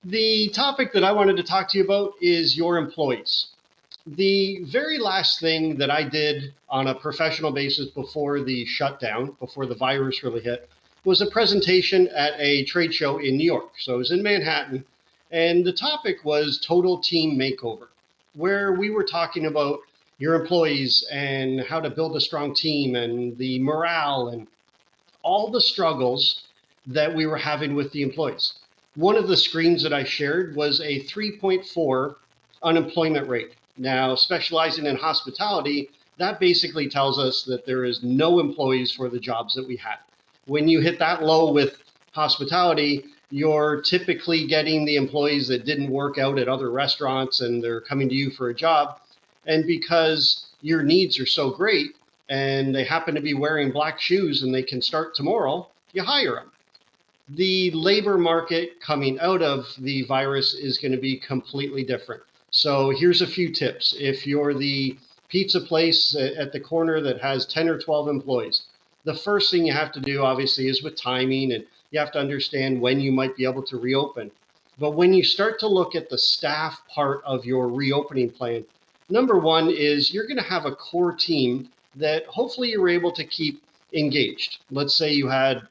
The topic that I wanted to talk to you about is your employees. The very last thing that I did on a professional basis before the shutdown, before the virus really hit, was a presentation at a trade show in New York. So I was in Manhattan, and the topic was total team makeover, where we were talking about your employees and how to build a strong team and the morale and all the struggles that we were having with the employees. One of the screens that I shared was a 3.4 unemployment rate. Now, specializing in hospitality, that basically tells us that there is no employees for the jobs that we had. When you hit that low with hospitality, you're typically getting the employees that didn't work out at other restaurants and they're coming to you for a job. And because your needs are so great, and they happen to be wearing black shoes and they can start tomorrow, you hire them. The labor market coming out of the virus is going to be completely different. So here's a few tips. If you're the pizza place at the corner that has 10 or 12 employees, the first thing you have to do obviously is with timing, and you have to understand when you might be able to reopen. But when you start to look at the staff part of your reopening plan, number one is you're going to have a core team that hopefully you were able to keep engaged. Let's say you had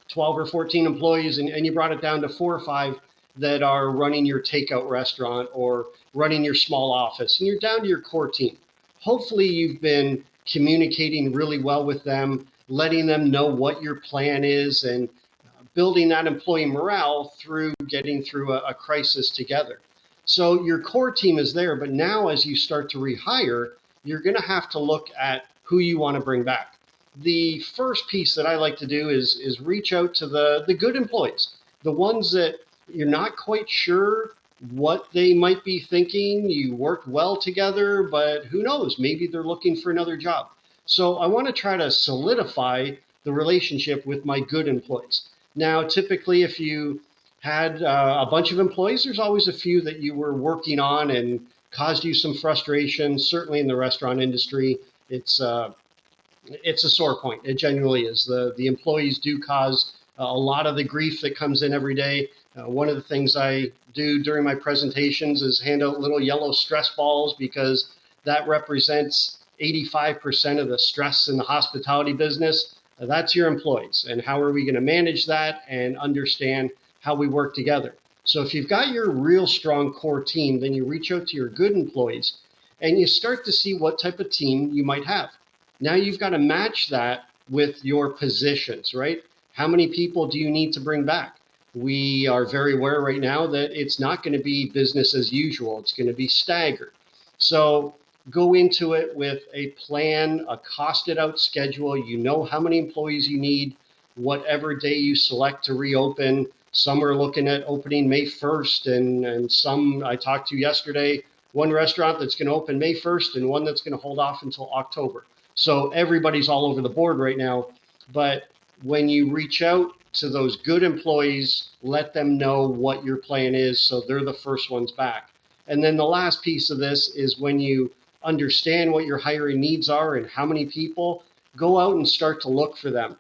12 or 14 employees and you brought it down to 4 or 5 that are running your takeout restaurant or running your small office, and you're down to your core team. Hopefully you've been communicating really well with them, letting them know what your plan is, and building that employee morale through getting through a crisis together. So your core team is there, but now as you start to rehire, you're going to have to look at who you want to bring back. The first piece that I like to do is reach out to the good employees, the ones that you're not quite sure what they might be thinking. You worked well together, but who knows? Maybe they're looking for another job. So I want to try to solidify the relationship with my good employees. Now, typically, if you had a bunch of employees, there's always a few that you were working on and caused you some frustration. Certainly in the restaurant industry, it's a sore point. It genuinely is. The employees do cause a lot of the grief that comes in every day. One of the things I do during my presentations is hand out little yellow stress balls, because that represents 85% of the stress in the hospitality business. That's your employees. And how are we going to manage that and understand how we work together? So if you've got your real strong core team, then you reach out to your good employees and you start to see what type of team you might have. Now you've got to match that with your positions, right? How many people do you need to bring back? We are very aware right now that it's not going to be business as usual. It's going to be staggered. So go into it with a plan, a costed out schedule. You know how many employees you need, whatever day you select to reopen. Some are looking at opening May 1st, and some I talked to yesterday, one restaurant that's going to open May 1st and one that's going to hold off until October. So everybody's all over the board right now. But when you reach out to those good employees, let them know what your plan is so they're the first ones back. And then the last piece of this is when you understand what your hiring needs are and how many people, go out and start to look for them.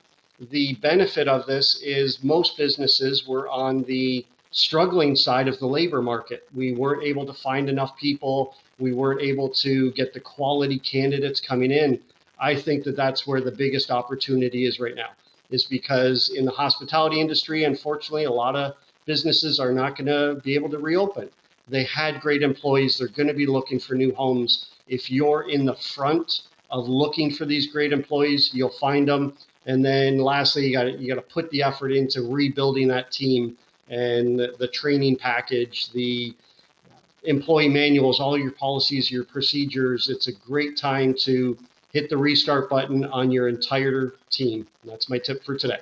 The benefit of this is most businesses were on the struggling side of the labor market. We weren't able to find enough people. We weren't able to get the quality candidates coming in. I think that that's where the biggest opportunity is right now, is because in the hospitality industry, unfortunately, a lot of businesses are not going to be able to reopen. They had great employees. They're going to be looking for new homes. If you're in the front of looking for these great employees, you'll find them. And then lastly, you got to put the effort into rebuilding that team, and the training package, the employee manuals, all your policies, your procedures. It's a great time to hit the restart button on your entire team. And that's my tip for today.